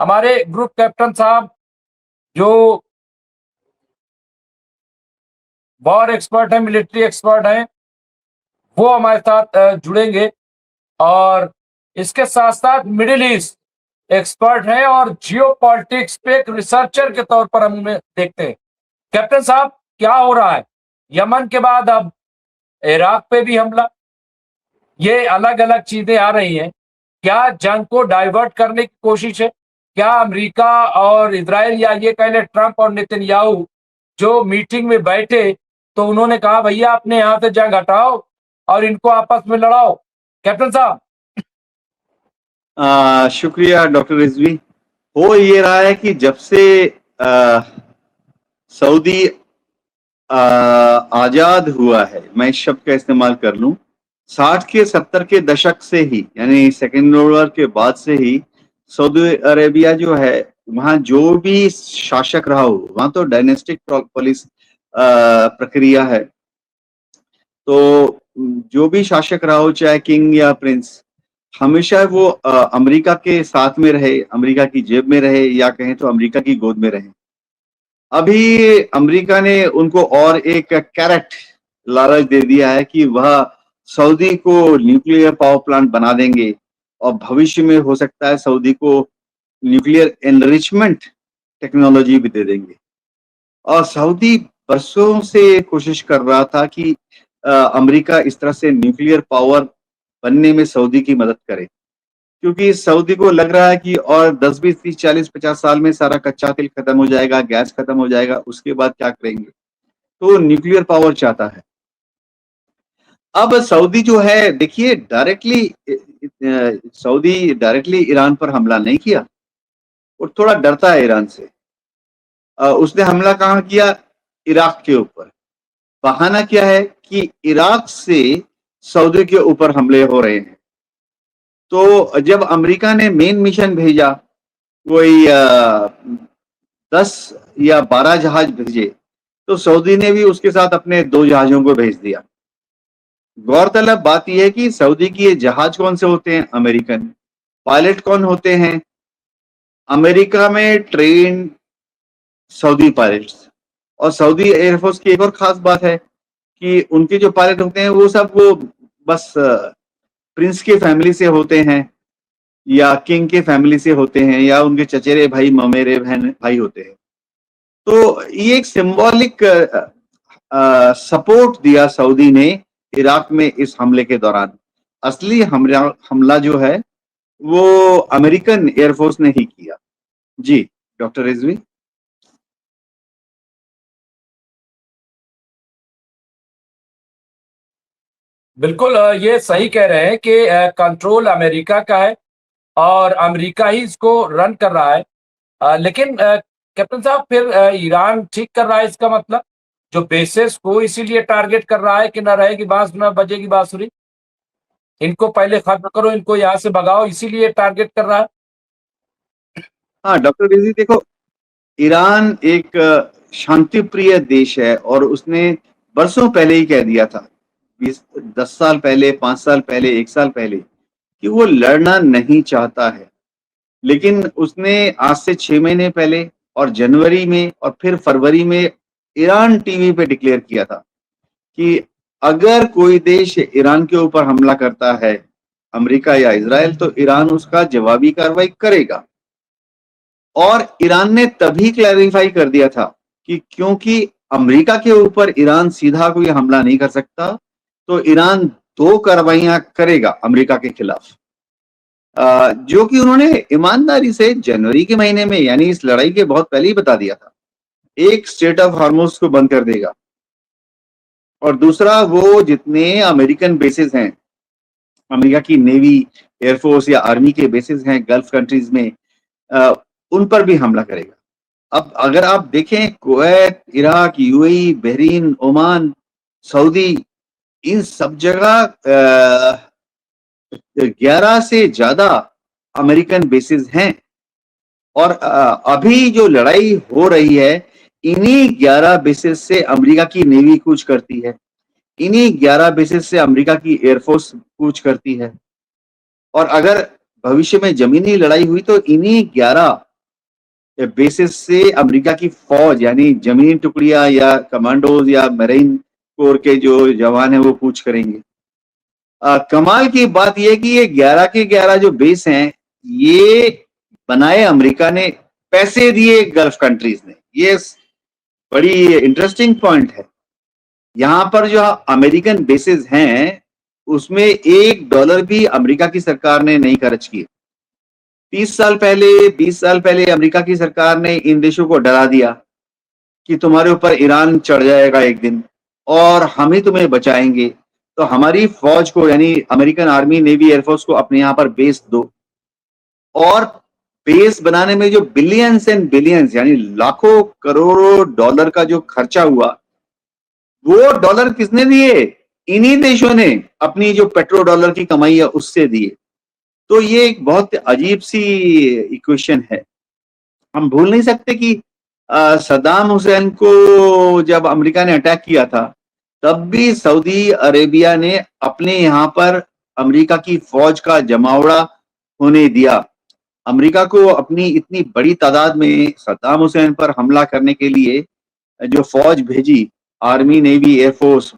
हमारे group captain साहब जो वॉर एक्सपर्ट हैं, मिलिट्री एक्सपर्ट हैं, वो हमारे साथ जुड़ेंगे। और इसके साथ साथ मिडिल ईस्ट एक्सपर्ट हैं और जियो पॉलिटिक्स पे एक रिसर्चर के तौर पर हम उन्हें देखते हैं। कैप्टन साहब, क्या हो रहा है? यमन के बाद अब इराक पे भी हमला, ये अलग अलग चीजें आ रही हैं। क्या जंग को डाइवर्ट करने की कोशिश है? क्या अमेरिका और इजराइल, या ये कह ले ट्रंप और नेतन्याहू जो मीटिंग में बैठे तो उन्होंने कहा भैया अपने यहां से जंग हटाओ और इनको आपस में लड़ाओ? कैप्टन साहब। शुक्रिया डॉक्टर रिजवी। हो ये रहा है कि जब से सऊदी आजाद हुआ है, मैं इस शब्द का इस्तेमाल कर लूं, 60 के 70 के दशक से ही, यानी सेकेंड वर्ल्ड वॉर के बाद से ही सऊदी अरेबिया जो है, वहां जो भी शासक रहा हो, वहां तो डायनेस्टिक पॉलिस प्रक्रिया है। तो जो भी शासक रहा हो, चाहे किंग या प्रिंस, हमेशा वो अमेरिका के साथ में रहे, अमेरिका की जेब में रहे, या कहें तो अमेरिका की गोद में रहे। अभी अमेरिका ने उनको और एक कैरेट लालच दे दिया है कि वह सऊदी को न्यूक्लियर पावर प्लांट बना देंगे और भविष्य में हो सकता है सऊदी को न्यूक्लियर एनरिचमेंट टेक्नोलॉजी भी दे देंगे। और सऊदी बरसों से कोशिश कर रहा था कि अमेरिका इस तरह से न्यूक्लियर पावर बनने में सऊदी की मदद करे, क्योंकि सऊदी को लग रहा है कि और 10, 20, 30, 40, 50 साल में सारा कच्चा तेल खत्म हो जाएगा, गैस खत्म हो जाएगा, उसके बाद क्या करेंगे? तो न्यूक्लियर पावर चाहता है। अब सऊदी जो है, देखिए, सऊदी डायरेक्टली ईरान पर हमला नहीं किया, और थोड़ा डरता है ईरान से। उसने हमला कहाँ किया? इराक के ऊपर। बहाना क्या है कि इराक से सऊदी के ऊपर हमले हो रहे हैं। तो जब अमेरिका ने मेन मिशन भेजा, कोई 10 या 12 जहाज भेजे, तो सऊदी ने भी उसके साथ अपने 2 जहाजों को भेज दिया। गौरतलब बात यह है कि सऊदी की ये जहाज कौन से होते हैं? अमेरिकन। पायलट कौन होते हैं? अमेरिका में ट्रेन सऊदी पायलट्स। और सऊदी एयरफोर्स की एक और खास बात है कि उनके जो पायलट होते हैं वो बस प्रिंस के फैमिली से होते हैं, या किंग के फैमिली से होते हैं, या उनके चचेरे भाई, ममेरे बहन भाई होते हैं। तो ये एक सिंबॉलिक सपोर्ट दिया सऊदी ने इराक में इस हमले के दौरान। असली हमला जो है वो अमेरिकन एयरफोर्स ने ही किया। जी डॉक्टर रिजवी। बिल्कुल, ये सही कह रहे हैं कि कंट्रोल अमेरिका का है और अमेरिका ही इसको रन कर रहा है। लेकिन कैप्टन साहब, फिर ईरान ठीक कर रहा है, इसका मतलब जो बेसिस को इसीलिए टारगेट कर रहा है कि न रहेगी बांस न बजेगी बांसुरी, इनको पहले खत्म करो, इनको यहाँ से भगाओ, इसीलिए टारगेट कर रहा है। हाँ डॉक्टर रिजवी, देखो, ईरान एक शांति प्रिय देश है, और उसने बरसों पहले ही कह दिया था, 10 साल पहले, 5 साल पहले, 1 साल पहले, कि वो लड़ना नहीं चाहता है। लेकिन उसने आज से 6 महीने पहले, और जनवरी में, और फिर फरवरी में ईरान टीवी पे डिक्लेयर किया था कि अगर कोई देश ईरान के ऊपर हमला करता है, अमेरिका या इजराइल, तो ईरान उसका जवाबी कार्रवाई करेगा। और ईरान ने तभी क्लैरिफाई कर दिया था कि क्योंकि अमेरिका के ऊपर ईरान सीधा कोई हमला नहीं कर सकता, तो ईरान 2 कार्रवाइयां करेगा अमेरिका के खिलाफ, जो कि उन्होंने ईमानदारी से जनवरी के महीने में, यानी इस लड़ाई के बहुत पहले ही बता दिया था। एक, स्ट्रेट ऑफ हार्मोज को बंद कर देगा, और दूसरा, वो जितने अमेरिकन बेसिस हैं, अमेरिका की नेवी, एयरफोर्स या आर्मी के बेसिस हैं गल्फ कंट्रीज में, उन पर भी हमला करेगा। अब अगर आप देखें, Kuwait, Iraq, UAE, Bahrain, Oman, Saudi, इन सब जगह 11 से ज्यादा अमेरिकन बेसिस हैं। और अभी जो लड़ाई हो रही है, इन्हीं 11 बेसिस से अमेरिका की नेवी कूच करती है, इन्हीं 11 बेसिस से अमेरिका की एयरफोर्स कूच करती है। और अगर भविष्य में जमीनी लड़ाई हुई तो इन्हीं 11 बेसिस से अमेरिका की फौज यानी जमीन टुकड़ियां या कमांडोज या मरीन कोर के जो जवान है वो कूच करेंगे। कमाल की बात यह कि ये 11 के 11 जो बेस हैं ये बनाए अमेरिका ने, पैसे दिए गल्फ कंट्रीज ने। ये बड़ी इंटरेस्टिंग पॉइंट है। यहां पर जो अमेरिकन बेसेस हैं उसमें $1 भी अमेरिका की सरकार ने नहीं खर्च किए। 30 साल पहले 20 साल पहले अमेरिका की सरकार ने इन देशों को डरा दिया कि तुम्हारे ऊपर ईरान चढ़ जाएगा एक दिन और हम ही तुम्हें बचाएंगे, तो हमारी फौज को यानी अमेरिकन आर्मी नेवी एयरफोर्स को अपने यहां पर बेस दो। और बेस बनाने में जो बिलियंस एंड बिलियंस यानी लाखों करोड़ों डॉलर का जो खर्चा हुआ, वो डॉलर किसने दिए? इन्हीं देशों ने अपनी जो पेट्रो डॉलर की कमाई है उससे दिए। तो ये एक बहुत अजीब सी इक्वेशन है। हम भूल नहीं सकते कि सद्दाम हुसैन को जब अमेरिका ने अटैक किया था तब भी सऊदी अरेबिया ने अपने यहां पर अमेरिका की फौज का जमावड़ा होने दिया। अमेरिका को अपनी इतनी बड़ी तादाद में सद्दाम हुसैन पर हमला करने के लिए जो फौज भेजी, आर्मी नेवी एयरफोर्स,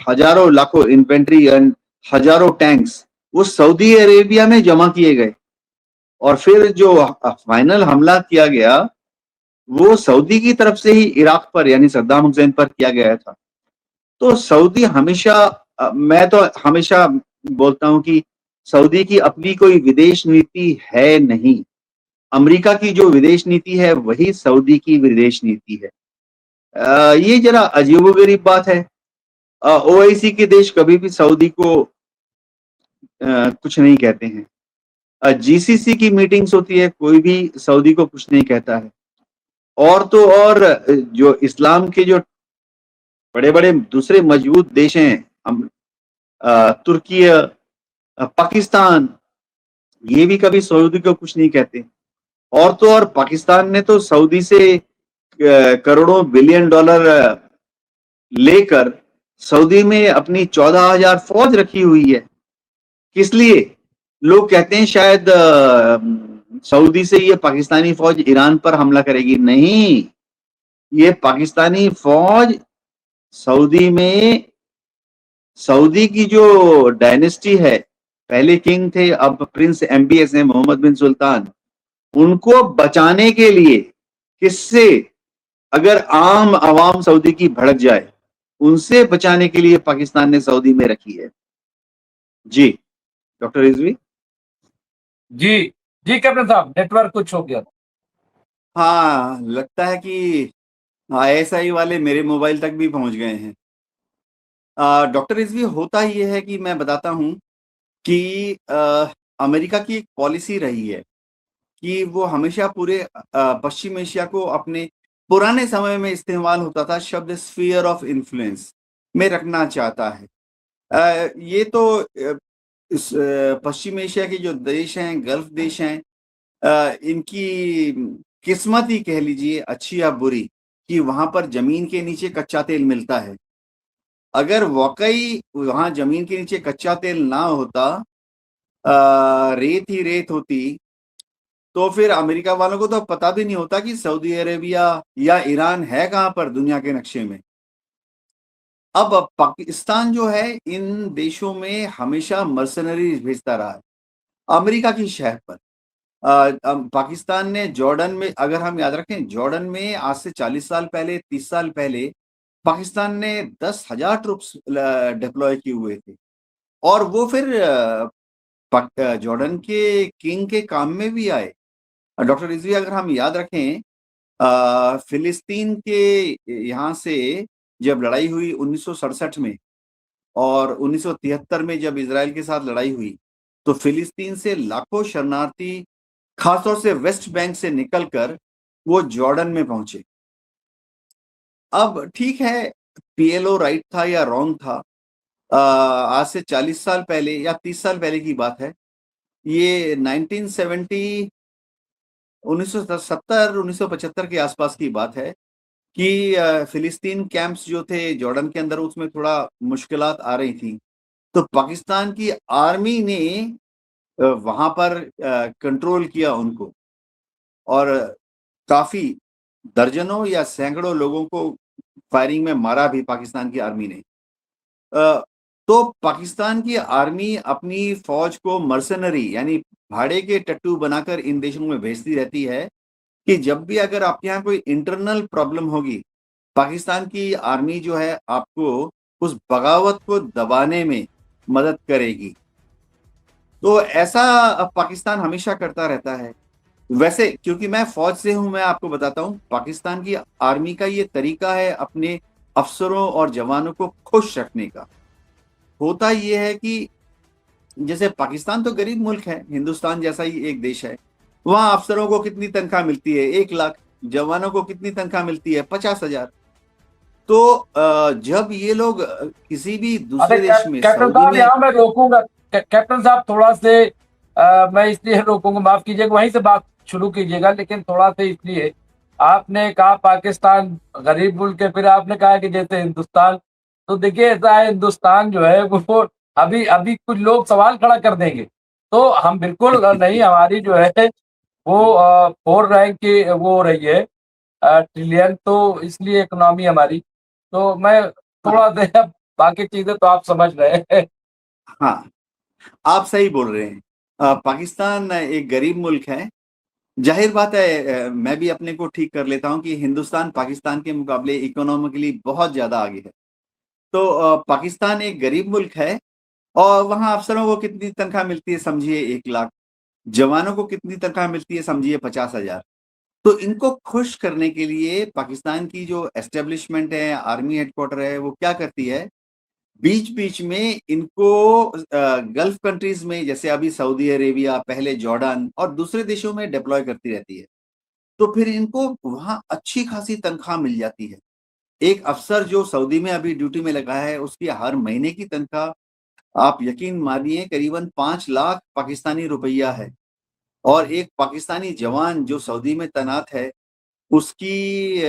हजारों लाखों इन्फेंट्री एंड हजारों टैंक्स वो सऊदी अरेबिया में जमा किए गए। और फिर जो फाइनल हमला किया गया वो सऊदी की तरफ से ही इराक पर यानी सद्दाम हुसैन पर किया गया था। तो सऊदी हमेशा मैं तो हमेशा बोलता हूं कि सऊदी की अपनी कोई विदेश नीति है नहीं। अमेरिका की जो विदेश नीति है वही सऊदी की विदेश नीति है। ये जरा अजीबोगरीब बात है। ओआईसी के देश कभी भी सऊदी को कुछ नहीं कहते हैं। जीसीसी की मीटिंग्स होती है, कोई भी सऊदी को कुछ नहीं कहता है। और तो और जो इस्लाम के जो बड़े बड़े दूसरे मजबूत देश हैं, तुर्की, पाकिस्तान, ये भी कभी सऊदी को कुछ नहीं कहते। और तो और पाकिस्तान ने तो सऊदी से करोड़ों बिलियन डॉलर लेकर सऊदी में अपनी 14,000 फौज रखी हुई है। किस लिए? लोग कहते हैं शायद सऊदी से ये पाकिस्तानी फौज ईरान पर हमला करेगी। नहीं, ये पाकिस्तानी फौज सऊदी में, सऊदी की जो डायनेस्टी है, पहले किंग थे अब प्रिंस एमबीएस हैं, मोहम्मद बिन सुल्तान, उनको बचाने के लिए, किससे? अगर आम आवाम सऊदी की भड़क जाए, उनसे बचाने के लिए पाकिस्तान ने सऊदी में रखी है। जी डॉक्टर रिजवी। जी जी कैप्टन साहब, नेटवर्क कुछ हो गया। हाँ, लगता है कि आईएसआई वाले मेरे मोबाइल तक भी पहुंच गए हैं। डॉक्टर रिजवी, होता ये है कि मैं बताता हूं कि अमेरिका की एक पॉलिसी रही है कि वो हमेशा पूरे पश्चिम एशिया को अपने पुराने समय में इस्तेमाल होता था शब्द स्फीयर ऑफ इन्फ्लुएंस में रखना चाहता है। ये तो इस पश्चिम एशिया के जो देश हैं, गल्फ देश हैं, इनकी किस्मत ही कह लीजिए अच्छी या बुरी कि वहां पर जमीन के नीचे कच्चा तेल मिलता है। अगर वाकई वहां जमीन के नीचे कच्चा तेल ना होता, रेत ही रेत होती, तो फिर अमेरिका वालों को तो पता भी नहीं होता कि सऊदी अरेबिया या ईरान है कहां पर दुनिया के नक्शे में। अब पाकिस्तान जो है इन देशों में हमेशा मर्सनरीज भेजता रहा है अमेरिका की शहर पर। पाकिस्तान ने जॉर्डन में, अगर हम याद रखें, जॉर्डन में आज से 40 साल पहले, 30 साल पहले पाकिस्तान ने 10,000 ट्रूप्स डिप्लॉय किए हुए थे। और वो फिर जॉर्डन के किंग के काम में भी आए। डॉक्टर रिजवी, अगर हम याद रखें, फिलिस्तीन के यहाँ से जब लड़ाई हुई 1967 में और 1973 में जब इजराइल के साथ लड़ाई हुई, तो फिलिस्तीन से लाखों शरणार्थी खासतौर से वेस्ट बैंक से निकलकर वो जॉर्डन में पहुंचे। अब ठीक है, पीएलओ राइट था या रॉन्ग था, आज से 40 साल पहले या 30 साल पहले की बात है। ये 1970 1970 1975 के आसपास की बात है कि फिलिस्तीन कैंप्स जो थे जॉर्डन के अंदर, उसमें थोड़ा मुश्किलात आ रही थी। तो पाकिस्तान की आर्मी ने वहां पर कंट्रोल किया उनको। और काफी दर्जनों या सैकड़ों लोगों को फायरिंग में मारा भी पाकिस्तान की आर्मी ने। तो पाकिस्तान की आर्मी अपनी फौज को मर्सनरी यानी भाड़े के टट्टू बनाकर इन देशों में भेजती रहती है कि जब भी अगर आपके यहाँ कोई इंटरनल प्रॉब्लम होगी, पाकिस्तान की आर्मी जो है आपको उस बगावत को दबाने में मदद करेगी। तो ऐसा पाकिस्तान हमेशा करता रहता है। वैसे क्योंकि मैं फौज से हूं, मैं आपको बताता हूं, पाकिस्तान की आर्मी का ये तरीका है अपने अफसरों और जवानों को खुश रखने का। होता ये है कि जैसे पाकिस्तान तो गरीब मुल्क है, हिंदुस्तान जैसा ही एक देश है। वहां अफसरों को कितनी तनख्वाह मिलती है? 1 लाख। जवानों को कितनी तनख्वाह मिलती है? 50,000। तो जब ये लोग किसी भी अरे दूसरे देश में, कैप्टन सऊदी साहब में, यहाँ मैं रोकूंगा। कैप्टन साहब थोड़ा से मैं इसलिए रोकूंगा, माफ कीजिएगा, वहीं से बात शुरू कीजिएगा, लेकिन थोड़ा से इसलिए आपने कहा पाकिस्तान गरीब मुल्क है, फिर आपने कहा कि जैसे हिंदुस्तान। तो देखिए ऐसा है, हिंदुस्तान जो है वो अभी अभी कुछ लोग सवाल खड़ा कर देंगे। तो हम बिल्कुल नहीं, हमारी जो है वो 4 रैंक की वो हो रही है, ट्रिलियन, तो इसलिए इकोनॉमी हमारी। तो मैं हाँ थोड़ा सा बाकी चीजें तो आप समझ रहे हैं। हाँ, आप सही बोल रहे हैं। पाकिस्तान एक गरीब मुल्क है। जाहिर बात है, मैं भी अपने को ठीक कर लेता हूं कि हिंदुस्तान पाकिस्तान के मुकाबले इकोनॉमिकली बहुत ज्यादा आगे है। तो पाकिस्तान एक गरीब मुल्क है और वहां अफसरों को कितनी तनख्वाह मिलती है? समझिए 1 लाख। जवानों को कितनी तनख्वाह मिलती है? समझिए 50,000। तो इनको खुश करने के लिए पाकिस्तान की जो एस्टेब्लिशमेंट है, आर्मी हेडक्वार्टर है, वो क्या करती है? बीच बीच में इनको गल्फ कंट्रीज में, जैसे अभी सऊदी अरेबिया, पहले जॉर्डन और दूसरे देशों में डिप्लॉय करती रहती है। तो फिर इनको वहां अच्छी खासी तनख्वाह मिल जाती है। एक अफसर जो सऊदी में अभी ड्यूटी में लगा है, उसकी हर महीने की तनख्वाह, आप यकीन मानिए, करीबन 5 लाख पाकिस्तानी रुपया है। और एक पाकिस्तानी जवान जो सऊदी में तैनात है, उसकी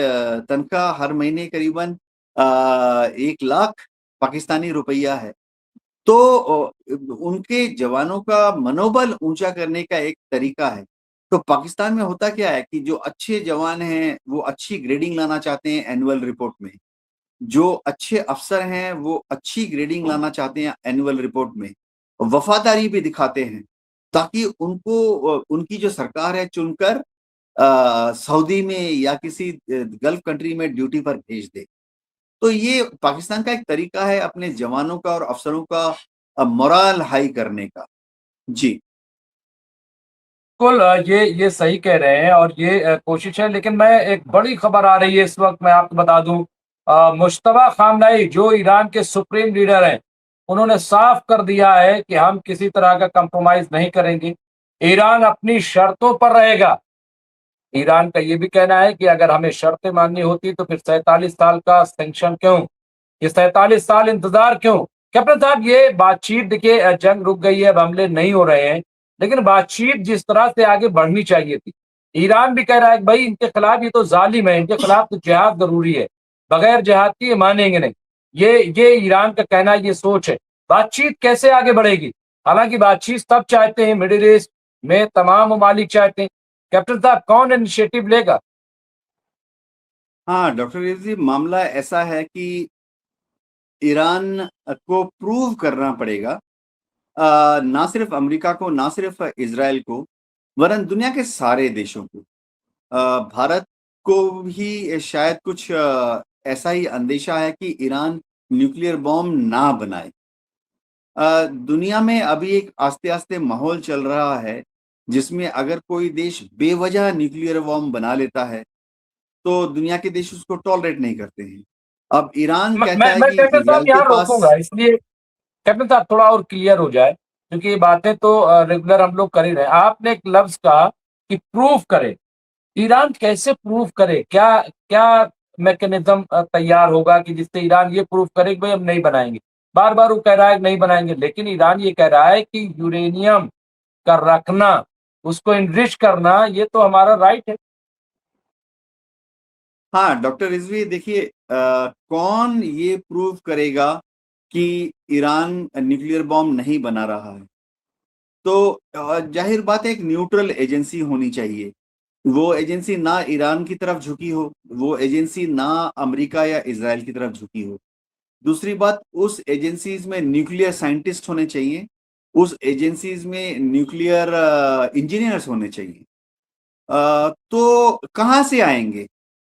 तनख्वाह हर महीने करीबन 1 लाख पाकिस्तानी रुपया है। तो उनके जवानों का मनोबल ऊंचा करने का एक तरीका है। तो पाकिस्तान में होता क्या है कि जो अच्छे जवान हैं वो अच्छी ग्रेडिंग लाना चाहते हैं एनुअल रिपोर्ट में। जो अच्छे अफसर हैं वो अच्छी ग्रेडिंग लाना चाहते हैं एनुअल रिपोर्ट में। वफादारी भी दिखाते हैं ताकि उनको उनकी जो सरकार है चुनकर सऊदी में या किसी गल्फ कंट्री में ड्यूटी पर भेज दे। तो ये पाकिस्तान का एक तरीका है अपने जवानों का और अफसरों का मोरल हाई करने का। जी। बिल्कुल ये सही कह रहे हैं और ये कोशिश है, लेकिन मैं एक बड़ी खबर आ रही है इस वक्त, मैं आपको बता दूं। मुश्तबा खामनेई जो ईरान के सुप्रीम लीडर हैं, उन्होंने साफ कर दिया है कि हम किसी तरह का कंप्रोमाइज नहीं करेंगे, ईरान अपनी शर्तों पर रहेगा। ईरान का ये भी कहना है कि अगर हमें शर्तें माननी होती तो फिर 47 साल का सेंक्शन क्यों, ये 47 साल इंतजार क्यों? कैप्टन साहब ये बातचीत देखिए, जंग रुक गई है, अब हमले नहीं हो रहे हैं, लेकिन बातचीत जिस तरह से आगे बढ़नी चाहिए थी। ईरान भी कह रहा है कि भाई इनके खिलाफ ये तो जालिम है, इनके खिलाफ तो जिहाद जरूरी है, बगैर जिहाद के ये मानेंगे नहीं। ये ईरान का कहना, ये सोच है। बातचीत कैसे आगे बढ़ेगी? हालांकि बातचीत सब चाहते हैं, मिडिल ईस्ट में तमाम ममालिक चाहते हैं। कैप्टन साहब कौन इनिशिएटिव लेगा? हाँ डॉक्टर रिजवी, मामला ऐसा है कि ईरान को प्रूव करना पड़ेगा, ना सिर्फ अमेरिका को, ना सिर्फ इजराइल को, वरन दुनिया के सारे देशों को। भारत को भी शायद कुछ ऐसा ही अंदेशा है कि ईरान न्यूक्लियर बॉम्ब ना बनाए। दुनिया में अभी एक आस्ते आस्ते माहौल चल रहा है जिसमें अगर कोई देश बेवजह न्यूक्लियर बॉम्ब बना लेता है तो दुनिया के देश उसको टॉलरेट नहीं करते हैं। अब ईरान कहता है मैं कि कैप्टन इजराइल साहब के यहाँ पास। रोकूंगा, इसलिए कैप्टन साहब थोड़ा और क्लियर हो जाए, क्योंकि ये बातें तो रेगुलर हम लोग कर ही रहे हैं। आपने एक लफ्ज कहा कि प्रूफ करे, ईरान कैसे प्रूफ करे? क्या क्या मैकेनिज्म तैयार होगा कि जिससे ईरान ये प्रूफ करे कि भाई हम नहीं बनाएंगे? बार बार वो कह रहा है कि नहीं बनाएंगे, लेकिन ईरान ये कह रहा है कि यूरेनियम का रखना, उसको इनरिच करना, ये तो हमारा राइट है। हाँ डॉक्टर रिजवी, देखिए, कौन ये प्रूव करेगा कि ईरान न्यूक्लियर बॉम्ब नहीं बना रहा है? तो जाहिर बात है एक न्यूट्रल एजेंसी होनी चाहिए। वो एजेंसी ना ईरान की तरफ झुकी हो, वो एजेंसी ना अमेरिका या इजराइल की तरफ झुकी हो। दूसरी बात, उस एजेंसीज में न्यूक्लियर साइंटिस्ट होने चाहिए, उस एजेंसीज में न्यूक्लियर इंजीनियर्स होने चाहिए। तो कहाँ से आएंगे?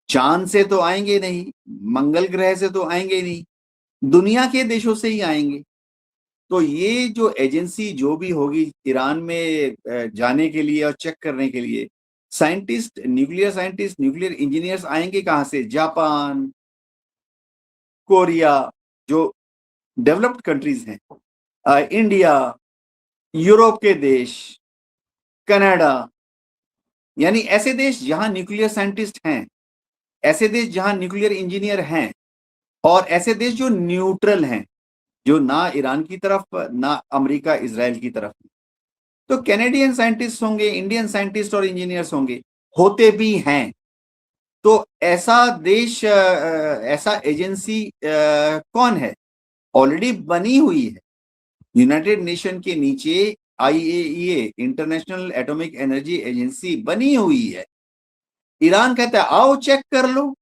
चांद से तो आएंगे नहीं, मंगल ग्रह से तो आएंगे नहीं, दुनिया के देशों से ही आएंगे। तो ये जो एजेंसी जो भी होगी ईरान में जाने के लिए और चेक करने के लिए, साइंटिस्ट, न्यूक्लियर इंजीनियर्स आएंगे कहाँ से? जापान, कोरिया, जो डेवलप्ड कंट्रीज हैं, इंडिया, यूरोप के देश, कनाडा, यानी ऐसे देश जहां न्यूक्लियर साइंटिस्ट हैं, ऐसे देश जहां न्यूक्लियर इंजीनियर हैं, और ऐसे देश जो न्यूट्रल हैं, जो ना ईरान की तरफ ना अमेरिका इजराइल की तरफ। तो कैनेडियन साइंटिस्ट होंगे, इंडियन साइंटिस्ट और इंजीनियर्स होंगे, होते भी हैं। तो ऐसा देश, ऐसा एजेंसी कौन है? ऑलरेडी बनी हुई है। यूनाइटेड नेशन के नीचे IAEA, international atomic energy agency बनी हुई है। ईरान कहता है आओ चेक कर लो।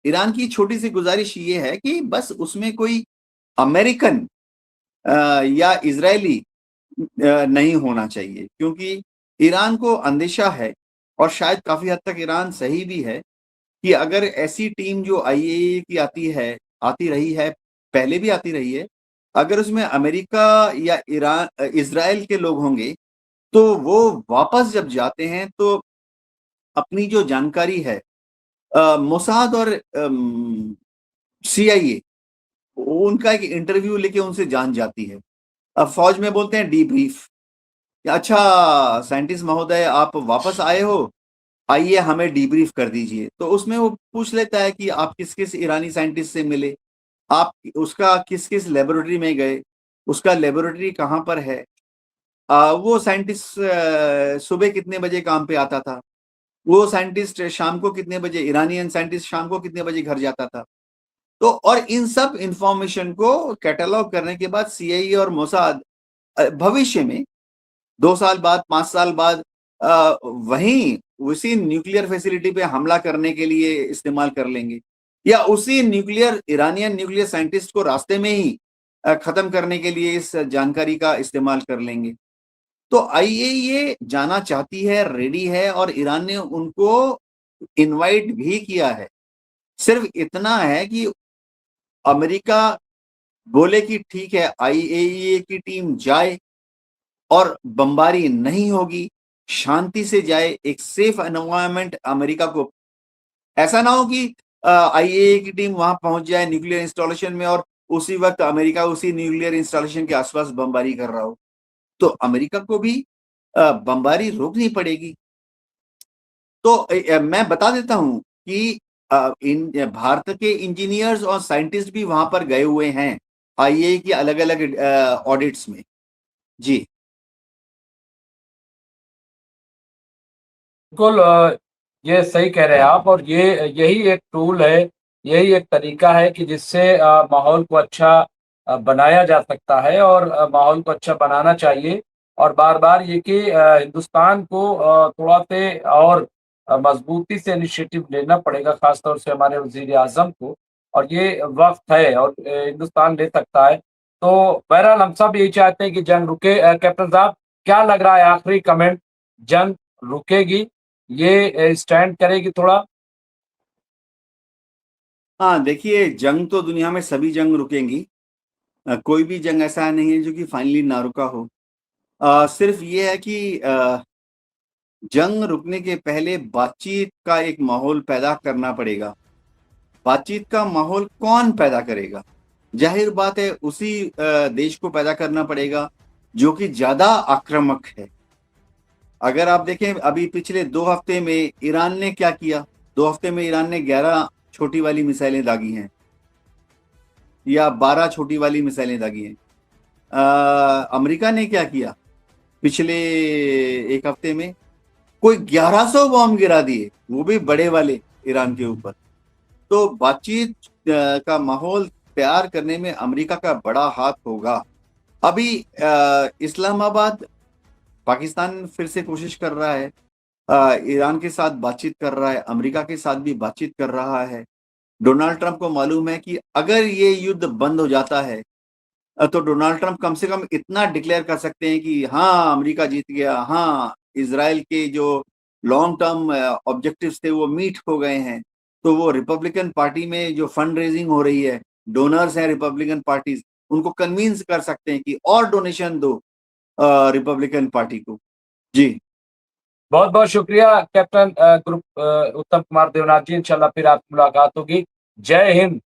ईरान की छोटी सी गुजारिश ये है कि बस उसमें कोई अमेरिकन या इजरायली नहीं होना चाहिए, क्योंकि ईरान को अंदेशा है, और शायद काफी हद तक ईरान सही भी है, कि अगर ऐसी टीम जो आईएईए की आती रही है, पहले भी आती रही है, अगर उसमें अमेरिका या ईरान इजराइल के लोग होंगे, तो वो वापस जब जाते हैं तो अपनी जो जानकारी है, मोसाद और सीआईए, उनका एक इंटरव्यू लेके उनसे जान जाती है। अब फौज में बोलते हैं डीब्रीफ, अच्छा साइंटिस्ट महोदय आप वापस आए हो, आइए हमें डीब्रीफ कर दीजिए। तो उसमें वो पूछ लेता है कि आप किस किस ईरानी साइंटिस्ट से मिले, आप उसका किस किस लेबोरेटरी में गए, उसका लेबोरेटरी कहाँ पर है, वो साइंटिस्ट सुबह कितने बजे काम पे आता था, वो साइंटिस्ट शाम को कितने बजे, ईरानियन साइंटिस्ट शाम को कितने बजे घर जाता था। तो और इन सब इंफॉर्मेशन को कैटलॉग करने के बाद सीआईए और मोसाद भविष्य में 2 साल बाद, 5 साल बाद वहीं उसी न्यूक्लियर फैसिलिटी पे हमला करने के लिए इस्तेमाल कर लेंगे, या उसी ईरानियन न्यूक्लियर साइंटिस्ट को रास्ते में ही खत्म करने के लिए इस जानकारी का इस्तेमाल कर लेंगे। तो आईएईए जाना चाहती है, रेडी है, और ईरान ने उनको इनवाइट भी किया है। सिर्फ इतना है कि अमेरिका बोले कि ठीक है आईएईए की टीम जाए, और बमबारी नहीं होगी, शांति से जाए, एक सेफ एनवायरनमेंट अमेरिका को। ऐसा ना हो कि आईएईए की टीम वहां पहुंच जाए न्यूक्लियर इंस्टॉलेशन में, और उसी वक्त अमेरिका उसी न्यूक्लियर इंस्टॉलेशन के आसपास बमबारी कर रहा हो। तो अमेरिका को भी बमबारी रोकनी पड़ेगी। तो मैं बता देता हूं कि इन भारत के इंजीनियर्स और साइंटिस्ट भी वहां पर गए हुए हैं आईएईए की अलग अलग ऑडिट्स में। जी बिल्कुल, ये सही कह रहे हैं आप। और ये यही एक टूल है, यही एक तरीका है कि जिससे माहौल को अच्छा बनाया जा सकता है, और माहौल को अच्छा बनाना चाहिए। और बार-बार ये कि हिंदुस्तान को थोड़ा से और मजबूती से इनिशिएटिव लेना पड़ेगा, खास तौर से हमारे वज़ीर-ए-आज़म को, और ये वक़्त है, और हिंदुस्तान ले सकता है। तो बहरहाल हम सब यही चाहते हैं कि जंग रुके। कैप्टन साहब, क्या लग रहा है, आखिरी कमेंट, जंग रुकेगी? ये स्टैंड करेगी थोड़ा? हाँ, देखिए जंग तो दुनिया में सभी जंग रुकेंगी। कोई भी जंग ऐसा नहीं है जो कि फाइनली ना रुका हो। सिर्फ ये है कि जंग रुकने के पहले बातचीत का एक माहौल पैदा करना पड़ेगा। बातचीत का माहौल कौन पैदा करेगा? जाहिर बात है उसी देश को पैदा करना पड़ेगा जो कि ज्यादा आक्रामक है। अगर आप देखें अभी पिछले 2 हफ्ते में ईरान ने क्या किया, 2 हफ्ते में ईरान ने 11 छोटी वाली मिसाइलें दागी हैं, या 12 छोटी वाली मिसाइलें दागी हैं। अमेरिका ने क्या किया पिछले 1 हफ्ते में? कोई 1100 बॉम्ब गिरा दिए, वो भी बड़े वाले ईरान के ऊपर। तो बातचीत का माहौल तैयार करने में अमेरिका का बड़ा हाथ होगा। अभी इस्लामाबाद, पाकिस्तान फिर से कोशिश कर रहा है ईरान के साथ बातचीत कर रहा है, अमेरिका के साथ भी बातचीत कर रहा है। डोनाल्ड ट्रंप को मालूम है कि अगर ये युद्ध बंद हो जाता है तो डोनाल्ड ट्रंप कम से कम इतना डिक्लेयर कर सकते हैं कि हाँ अमेरिका जीत गया, हाँ इजराइल के जो लॉन्ग टर्म ऑब्जेक्टिव्स थे वो मीट हो गए हैं। तो वो रिपब्लिकन पार्टी में जो फंड रेजिंग हो रही है, डोनर्स हैं रिपब्लिकन पार्टीज, उनको कन्विंस कर सकते हैं कि और डोनेशन दो रिपब्लिकन पार्टी को। जी बहुत बहुत शुक्रिया कैप्टन ग्रुप उत्तम कुमार देवनाथ जी। इंशाल्लाह फिर आपकी मुलाकात होगी। जय हिंद।